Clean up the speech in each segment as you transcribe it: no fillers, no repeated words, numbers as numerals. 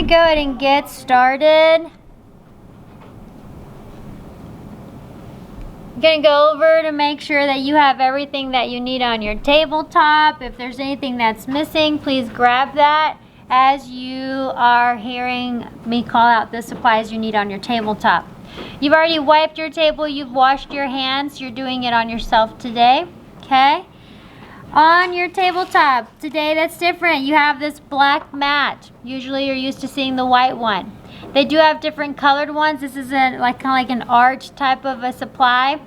gonna go ahead and get started. I'm gonna go over to make sure that you have everything that you need on your tabletop. If there's anything that's missing, please grab that as you are hearing me call out the supplies you need on your tabletop. You've already wiped your table, you've washed your hands, you're doing it on yourself today, okay? On your tabletop, today that's different. You have this black mat. Usually you're used to seeing the white one. They do have different colored ones. This is kind of like an arch type of a supply.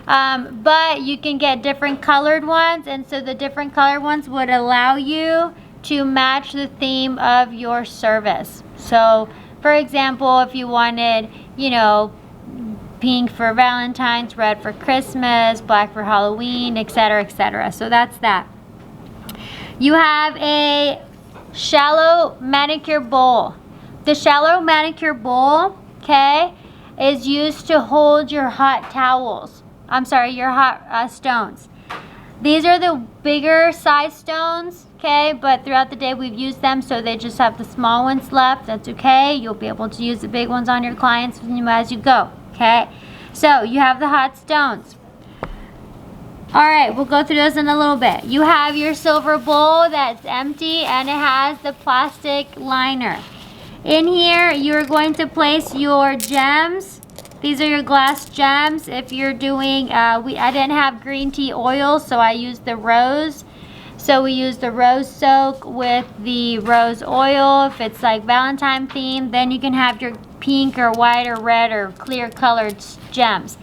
But you can get different colored ones, and so the different colored ones would allow you to match the theme of your service. So, for example, if you wanted, you know, pink for Valentine's, red for Christmas, black for Halloween, etc., etc. So that's that. You have a shallow manicure bowl. The shallow manicure bowl, okay, is used to hold your hot towels. I'm sorry, your hot stones. These are the bigger size stones, okay, but throughout the day we've used them, so they just have the small ones left. That's okay. You'll be able to use the big ones on your clients as you go. Okay, so you have the hot stones. All right, we'll go through those in a little bit. You have your silver bowl that's empty and it has the plastic liner. In here, you're going to place your gems. These are your glass gems. If you're doing, I didn't have green tea oil, so I used the rose. So we use the rose soak with the rose oil. If it's like Valentine themed, then you can have your pink or white or red or clear colored gems.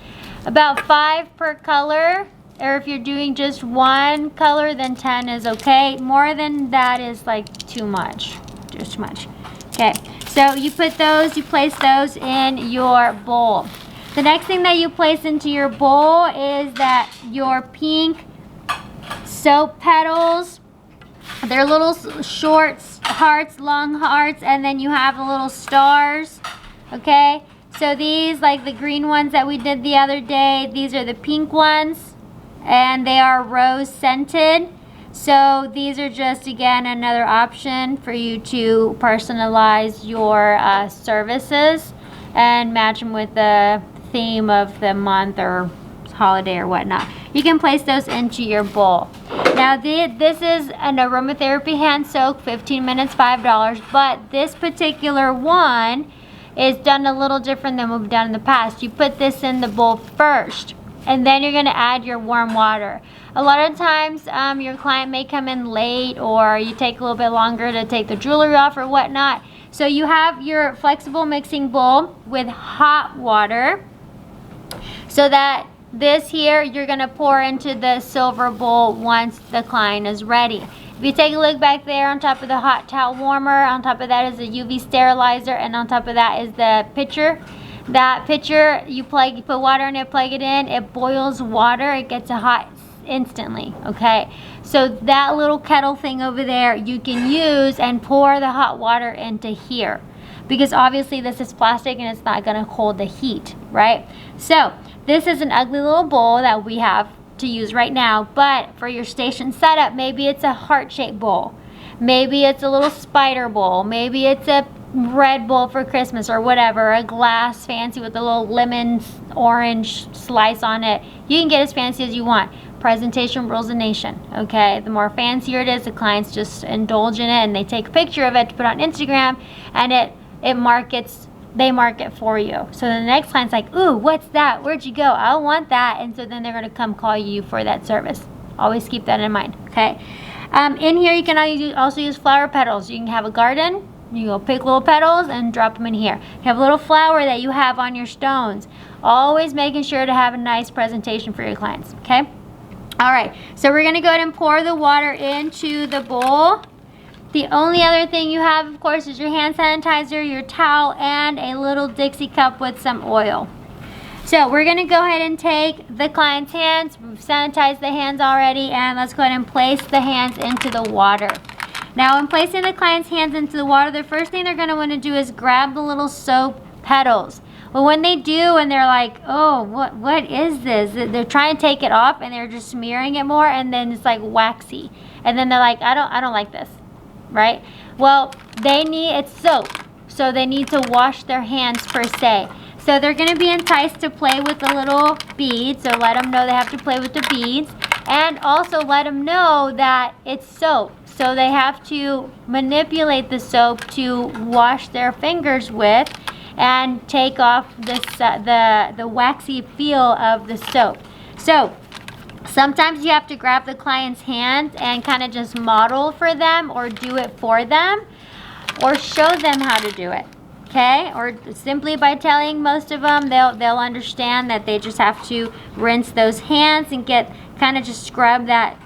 About 5 per color, or if you're doing just one color, then 10 is okay. More than that is like too much, just too much. Okay, so you put those, you place those in your bowl. The next thing that you place into your bowl is that your pink soap petals. They're little short hearts, long hearts, and then you have the little stars. Okay, so these, like the green ones that we did the other day, these are the pink ones, and they are rose scented. So these are just, again, another option for you to personalize your services and match them with the theme of the month or holiday or whatnot. You can place those into your bowl. Now this is an aromatherapy hand soak, 15 minutes, $5, but this particular one is done a little different than what we've done in the past. You put this in the bowl first, and then you're going to add your warm water. A lot of times your client may come in late, or you take a little bit longer to take the jewelry off or whatnot. So you have your flexible mixing bowl with hot water, so that this here you're going to pour into the silver bowl once the client is ready. If you take a look back there, on top of the hot towel warmer, on top of that is the UV sterilizer, and on top of that is the pitcher. That pitcher, you put water in it, plug it in, it boils water, it gets it hot instantly, okay? So that little kettle thing over there you can use and pour the hot water into here, because obviously this is plastic and it's not going to hold the heat, right? So this is an ugly little bowl that we have to use right now, but for your station setup, maybe it's a heart-shaped bowl, maybe it's a little spider bowl, maybe it's a red bowl for Christmas or whatever, a glass fancy with a little lemon orange slice on it. You can get as fancy as you want. Presentation rules the nation, okay? The more fancier it is, the clients just indulge in it and they take a picture of it to put on Instagram, and they market for you. So the next client's like, ooh, what's that? Where'd you go? I want that. And so then they're going to come call you for that service. Always keep that in mind, okay? In here, you can also use flower petals. You can have a garden. You go pick little petals and drop them in here. You have a little flower that you have on your stones. Always making sure to have a nice presentation for your clients, okay? All right, so we're going to go ahead and pour the water into the bowl. The only other thing you have, of course, is your hand sanitizer, your towel, and a little Dixie cup with some oil. So we're going to go ahead and take the client's hands. We've sanitized the hands already, and let's go ahead and place the hands into the water. Now, when placing the client's hands into the water, the first thing they're going to want to do is grab the little soap petals. Well, when they do, and they're like, oh, what is this? They're trying to take it off, and they're just smearing it more, and then it's like waxy. And then they're like, I don't like this. Right? Well, it's soap. so they need to wash their hands per se. So they're going to be enticed to play with the little beads, so let them know they have to play with the beads, and also let them know that it's soap. So they have to manipulate the soap to wash their fingers with and take off this, the waxy feel of the soap. So sometimes you have to grab the client's hand and kind of just model for them or do it for them or show them how to do it. Okay, or simply by telling most of them, they'll understand that they just have to rinse those hands and get kind of just scrub that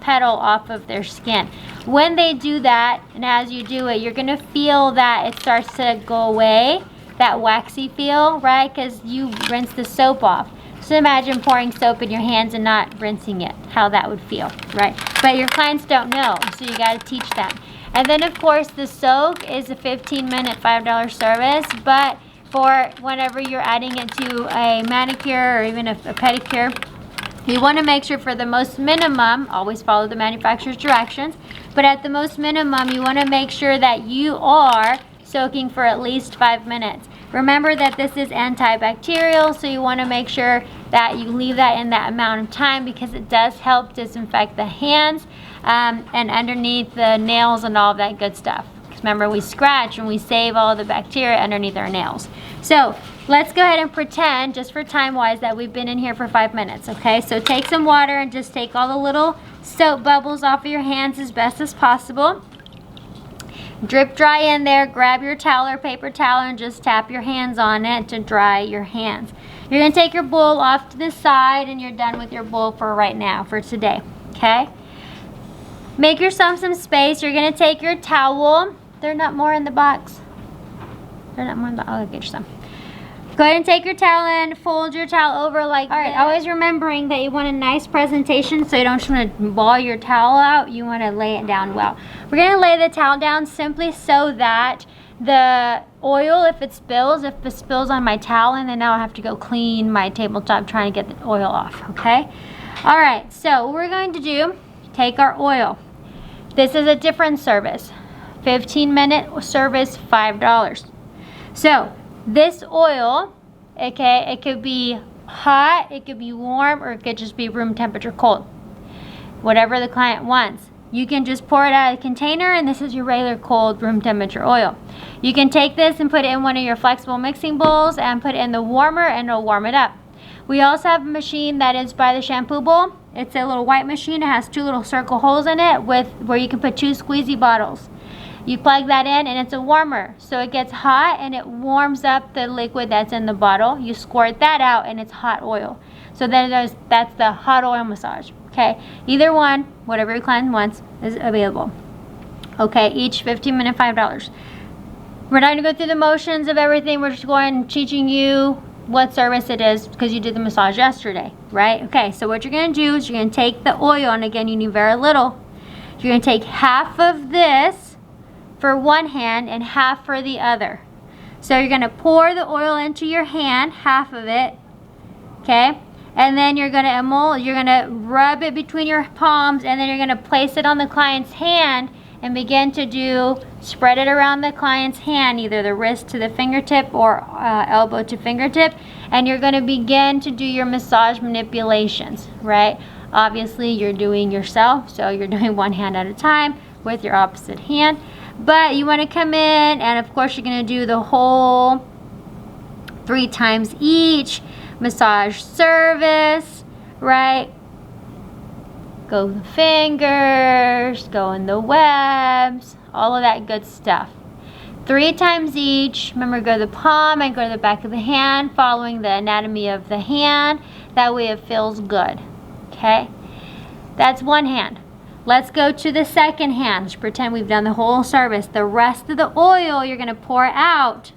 petal off of their skin. When they do that, and as you do it, you're gonna feel that it starts to go away, that waxy feel, right? Because you rinse the soap off. So imagine pouring soap in your hands and not rinsing it, how that would feel, right? But your clients don't know, so you gotta teach them. And then of course the soak is a 15-minute $5 service, but for whenever you're adding it to a manicure or even a pedicure, you want to make sure for the most minimum, always follow the manufacturer's directions, but at the most minimum you want to make sure that you are soaking for at least 5 minutes. Remember that this is antibacterial, so you want to make sure that you leave that in that amount of time because it does help disinfect the hands and underneath the nails and all of that good stuff. Because remember, we scratch and we save all the bacteria underneath our nails. So let's go ahead and pretend, just for time-wise, that we've been in here for 5 minutes, okay? So take some water and just take all the little soap bubbles off of your hands as best as possible. Drip dry in there, grab your towel or paper towel and just tap your hands on it to dry your hands. You're gonna take your bowl off to the side and you're done with your bowl for right now, for today, okay? Make yourself some space. You're gonna take your towel. They're not more in the box. They're not more in the box. I'll get you some. Go ahead and take your towel and fold your towel over like that. All right, always remembering that you want a nice presentation, so you don't just want to ball your towel out. You want to lay it down well. We're going to lay the towel down simply so that the oil, if it spills on my towel, and then now I have to go clean my tabletop trying to get the oil off, okay? All right, so what we're going to do, take our oil. This is a different service. 15-minute service, $5. So this oil, okay, it could be hot, it could be warm, or it could just be room temperature cold. Whatever the client wants. You can just pour it out of the container, and this is your regular cold room temperature oil. You can take this and put it in one of your flexible mixing bowls and put it in the warmer, and it'll warm it up. We also have a machine that is by the shampoo bowl. It's a little white machine. It has 2 little circle holes in it where you can put 2 squeezy bottles. You plug that in and it's a warmer, so it gets hot and it warms up the liquid that's in the bottle. You squirt that out and it's hot oil. So then that's the hot oil massage. Okay, either one, whatever your client wants, is available. Okay, each 15-minute, $5. We're not going to go through the motions of everything. We're just going and teaching you what service it is because you did the massage yesterday, right? Okay, so what you're going to do is you're going to take the oil, and again, you need very little. You're going to take half of this for one hand and half for the other. So you're gonna pour the oil into your hand, half of it, okay? And then you're gonna rub it between your palms, and then you're gonna place it on the client's hand and begin to spread it around the client's hand, either the wrist to the fingertip or elbow to fingertip, and you're gonna begin to do your massage manipulations, right? Obviously you're doing yourself, so you're doing one hand at a time with your opposite hand. But you want to come in, and of course you're going to do the whole 3 times each massage service, right? Go the fingers, go in the webs, all of that good stuff. 3 times each. Remember, go to the palm and go to the back of the hand, following the anatomy of the hand. That way it feels good, okay? That's one hand. Let's go to the second hand. Let's pretend we've done the whole service. The rest of the oil you're going to pour out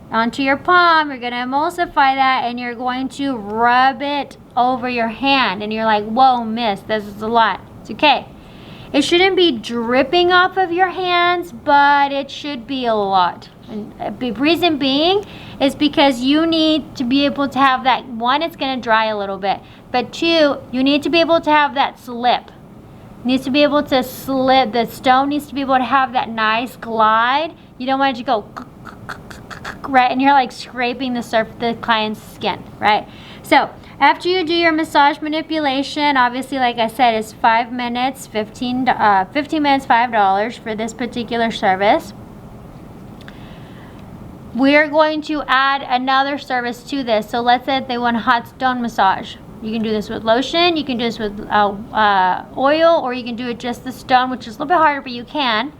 onto your palm. You're going to emulsify that, and you're going to rub it over your hand. And you're like, whoa, miss, this is a lot. It's okay. It shouldn't be dripping off of your hands, but it should be a lot. And the reason being is because you need to be able to have that. 1, it's going to dry a little bit. But 2, you need to be able to have that slip. needs to be able to slip. The stone needs to be able to have that nice glide. You don't want it to go right, and you're like scraping the client's skin, right? So after you do your massage manipulation, obviously, like I said, it's 5 minutes, 15 minutes, $5 for this particular service. We're going to add another service to this. So let's say they want a hot stone massage. You can do this with lotion, you can do this with oil, or you can do it just the stone, which is a little bit harder, but you can.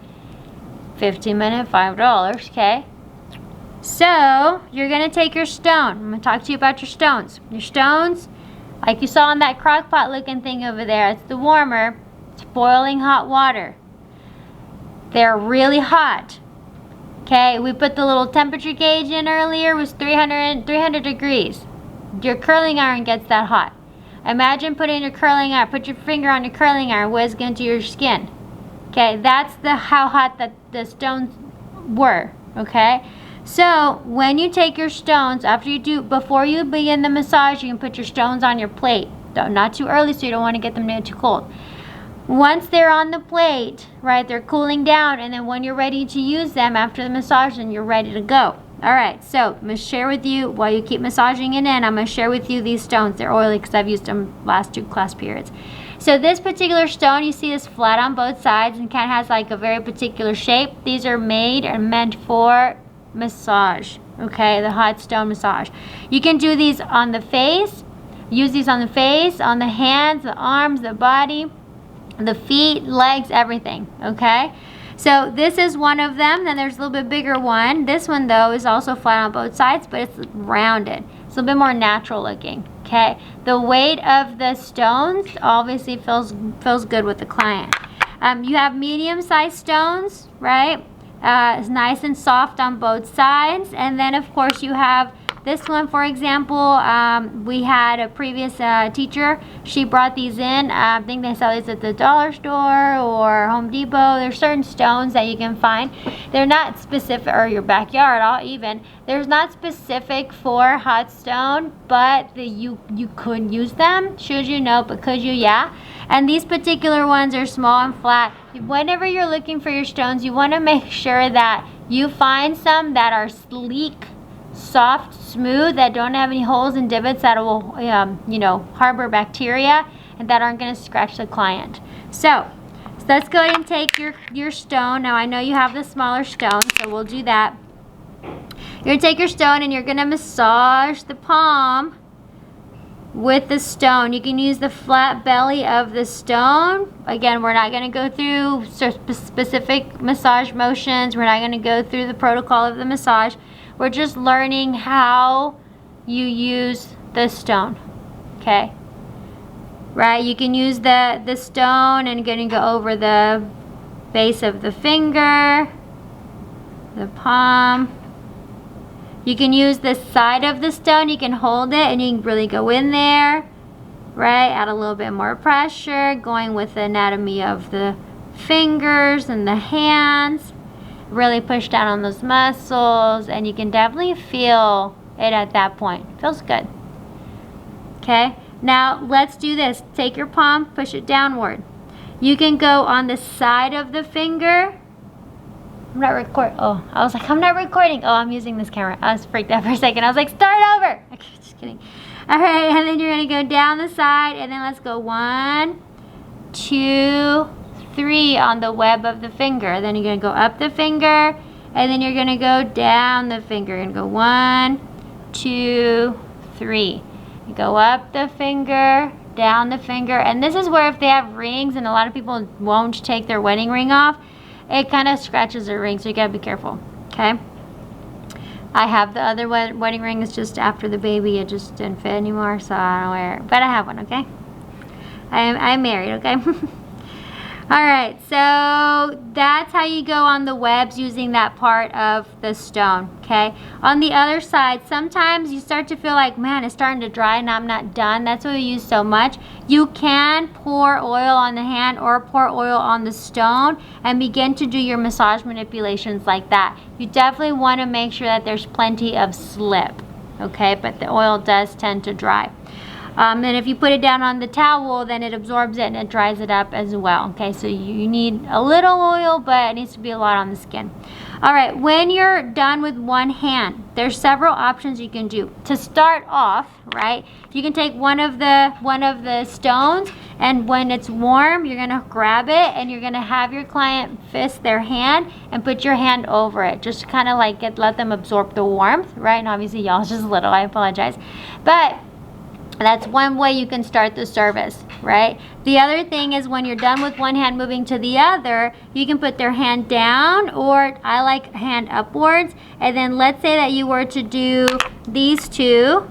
15 minute, $5, okay? So you're gonna take your stone. I'm gonna talk to you about your stones. Your stones, like you saw in that crock pot looking thing over there, it's the warmer. It's boiling hot water. They're really hot. Okay, we put the little temperature gauge in earlier. It was 300 degrees. Your curling iron gets that hot. Imagine putting your curling iron, put your finger on your curling iron, what it's going to your skin. Okay, that's how hot the stones were, okay? So when you take your stones, before you begin the massage, you can put your stones on your plate. Not too early, so you don't want to get them too cold. Once they're on the plate, right, they're cooling down, and then when you're ready to use them after the massage, then you're ready to go. All right, so I'm going to share with you, while you keep massaging it in, I'm going to share with you these stones. They're oily because I've used them last 2 class periods. So this particular stone, you see this flat on both sides and kind of has like a very particular shape. These are made and meant for massage, okay, the hot stone massage. You can do these on the face, use these on the face, on the hands, the arms, the body, the feet, legs, everything, okay? So this is one of them. Then there's a little bit bigger one. This one though is also flat on both sides, but it's rounded. It's a little bit more natural looking, okay? The weight of the stones obviously feels good with the client. You have medium-sized stones, right? It's nice and soft on both sides. And then of course you have this one, for example. We had a previous teacher. She brought these in. I think they sell these at the dollar store or Home Depot. There's certain stones that you can find. They're not specific, or your backyard, even. There's not specific for hot stone, but you could use them. Should you? No, but could you? Yeah. And these particular ones are small and flat. Whenever you're looking for your stones, you want to make sure that you find some that are sleek, soft, smooth, that don't have any holes and divots that will harbor bacteria and that aren't going to scratch the client. So let's go ahead and take your stone. Now I know you have the smaller stone, so we'll do that. You're going to take your stone and you're going to massage the palm with the stone. You can use the flat belly of the stone. Again, we're not going to go through specific massage motions. We're not going to go through the protocol of the massage. We're just learning how you use the stone, okay? Right, you can use the stone and going to go over the base of the finger, the palm. You can use the side of the stone. You can hold it and you can really go in there, right? Add a little bit more pressure, going with the anatomy of the fingers and the hands. Really push down on those muscles, and you can definitely feel it at that point. Feels good. Okay, now let's do this. Take your palm, push it downward. You can go on the side of the finger. I'm not recording. Oh, I was like, I'm not recording. Oh, I'm using this camera. I was freaked out for a second. I was like, start over. Okay, just kidding. All right, and then you're gonna go down the side, and then let's go 1, 2, 3 on the web of the finger. Then you're going to go up the finger, and then you're going to go down the finger. You're going to go 1, 2, 3. You go up the finger, down the finger. And this is where if they have rings, and a lot of people won't take their wedding ring off, it kind of scratches their ring, so you got to be careful, okay? I have the other wedding ring. It's just after the baby. It just didn't fit anymore, so I don't wear it. But I have one, okay? I'm married, okay? Alright, so that's how you go on the webs using that part of the stone, okay? On the other side, sometimes you start to feel like, man, it's starting to dry and I'm not done. That's why we use so much. You can pour oil on the hand or pour oil on the stone and begin to do your massage manipulations like that. You definitely want to make sure that there's plenty of slip, okay? But the oil does tend to dry. And if you put it down on the towel, then it absorbs it and it dries it up as well. Okay, so you need a little oil, but it needs to be a lot on the skin. All right, when you're done with one hand, there's several options you can do. To start off, right, you can take one of the stones, and when it's warm, you're gonna grab it and you're gonna have your client fist their hand and put your hand over it. Just kind of like let them absorb the warmth, right? And obviously y'all's just little, I apologize. But that's one way you can start the service, right? The other thing is when you're done with one hand, moving to the other, you can put their hand down, or I like hand upwards. And then let's say that you were to do these two,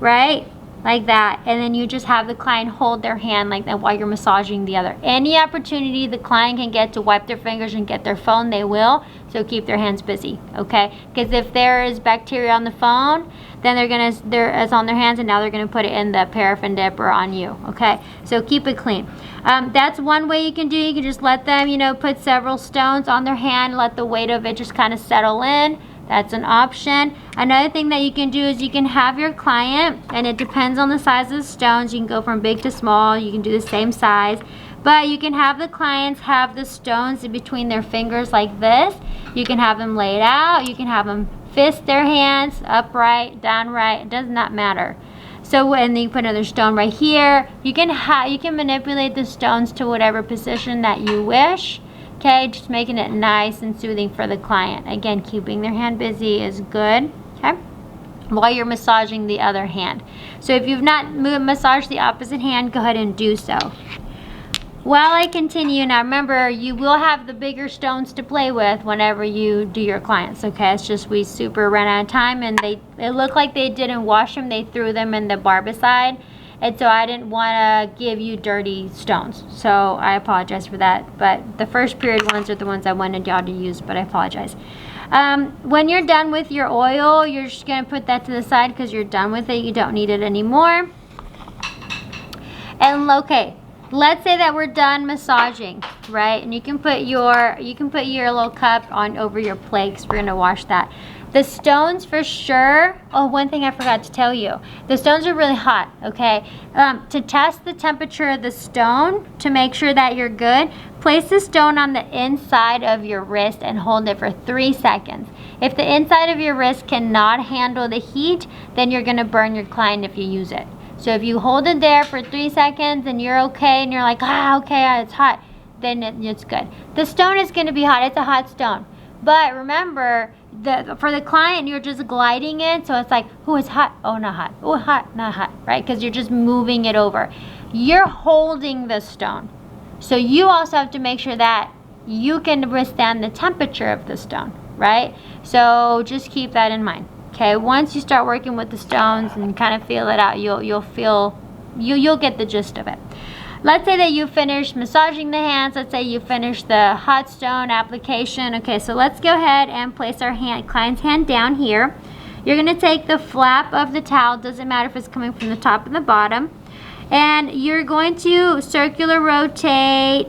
right? Like that. And then you just have the client hold their hand like that while you're massaging the other. Any opportunity the client can get to wipe their fingers and get their phone, they will. So keep their hands busy, okay? Because if there is bacteria on the phone, then it's on their hands, and now they're gonna put it in the paraffin dip or on you, okay? So keep it clean. That's one way you can do. You can just let them, you know, put several stones on their hand, let the weight of it just kind of settle in. That's an option. Another thing that you can do is you can have your client, and it depends on the size of the stones. You can go from big to small. You can do the same size. But you can have the clients have the stones in between their fingers like this. You can have them laid out. You can have them fist their hands, upright, downright. It does not matter. So, and then you put another stone right here. You can manipulate the stones to whatever position that you wish. Okay, just making it nice and soothing for the client. Again, keeping their hand busy is good, okay, while you're massaging the other hand. So if you've not massaged the opposite hand, go ahead and do so. While I continue, now remember, you will have the bigger stones to play with whenever you do your clients, okay? It's just we super ran out of time, and it looked like they didn't wash them. They threw them in the barbicide. And so I didn't want to give you dirty stones. So I apologize for that. But the first period ones are the ones I wanted y'all to use, but I apologize. When you're done with your oil, you're just going to put that to the side because you're done with it. You don't need it anymore. And okay, let's say that we're done massaging, right? And you can put your little cup on over your plate because we're going to wash that. The stones for sure, oh, one thing I forgot to tell you. The stones are really hot, okay? To test the temperature of the stone, to make sure that you're good, place the stone on the inside of your wrist and hold it for 3 seconds. If the inside of your wrist cannot handle the heat, then you're gonna burn your client if you use it. So if you hold it there for 3 seconds and you're okay and you're like, okay, it's hot, then it's good. The stone is gonna be hot, it's a hot stone. But remember, for the client, you're just gliding it, so it's like, oh, it's hot, oh, not hot, oh, hot, not hot, right? Because you're just moving it over. You're holding the stone. So you also have to make sure that you can withstand the temperature of the stone, right? So just keep that in mind, okay? Once you start working with the stones and kind of feel it out, you'll get the gist of it. Let's say that you finished massaging the hands. Let's say you finished the hot stone application. Okay, so let's go ahead and place our client's hand down here. You're gonna take the flap of the towel, doesn't matter if it's coming from the top or the bottom, and you're going to circular rotate,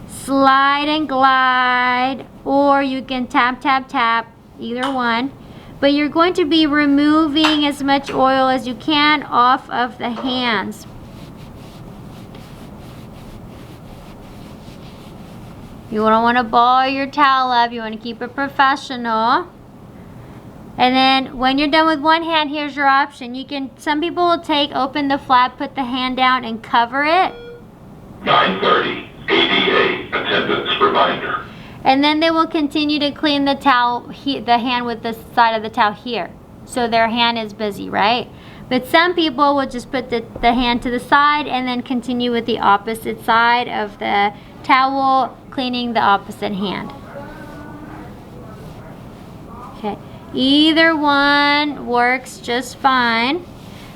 slide and glide, or you can tap, tap, tap, either one. But you're going to be removing as much oil as you can off of the hands. You don't want to ball your towel up. You want to keep it professional. And then when you're done with one hand, here's your option. Some people will open the flap, put the hand down, and cover it. 9:30, ADA, attendance reminder. And then they will continue to clean the towel, the hand with the side of the towel here. So their hand is busy, right? But some people will just put the hand to the side and then continue with the opposite side of the towel, cleaning the opposite hand. Okay, either one works just fine,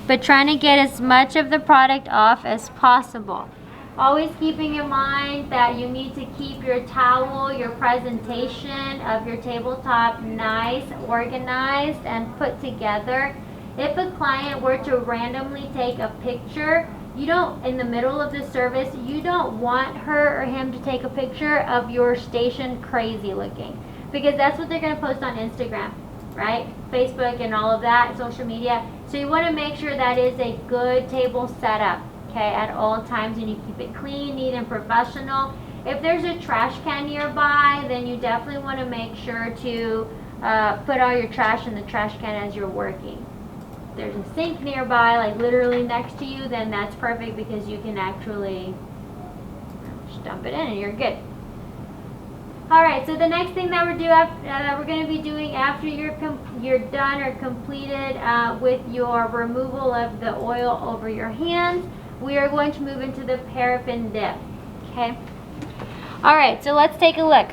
but trying to get as much of the product off as possible. Always keeping in mind that you need to keep your towel, your presentation of your tabletop nice, organized, and put together. If a client were to randomly take a picture, in the middle of the service, you don't want her or him to take a picture of your station crazy looking, because that's what they're going to post on Instagram. right? Facebook and all of that, social media. So you want to make sure that is a good table setup, okay, at all times, and you keep it clean, neat, and professional. If there's a trash can nearby, then you definitely want to make sure to put all your trash in the trash can as you're working. If there's a sink nearby, like literally next to you, then that's perfect because you can actually just dump it in and you're good. Alright, so the next thing that we're going to be doing after you're done or completed with your removal of the oil over your hands, we are going to move into the paraffin dip. Okay? Alright, so let's take a look.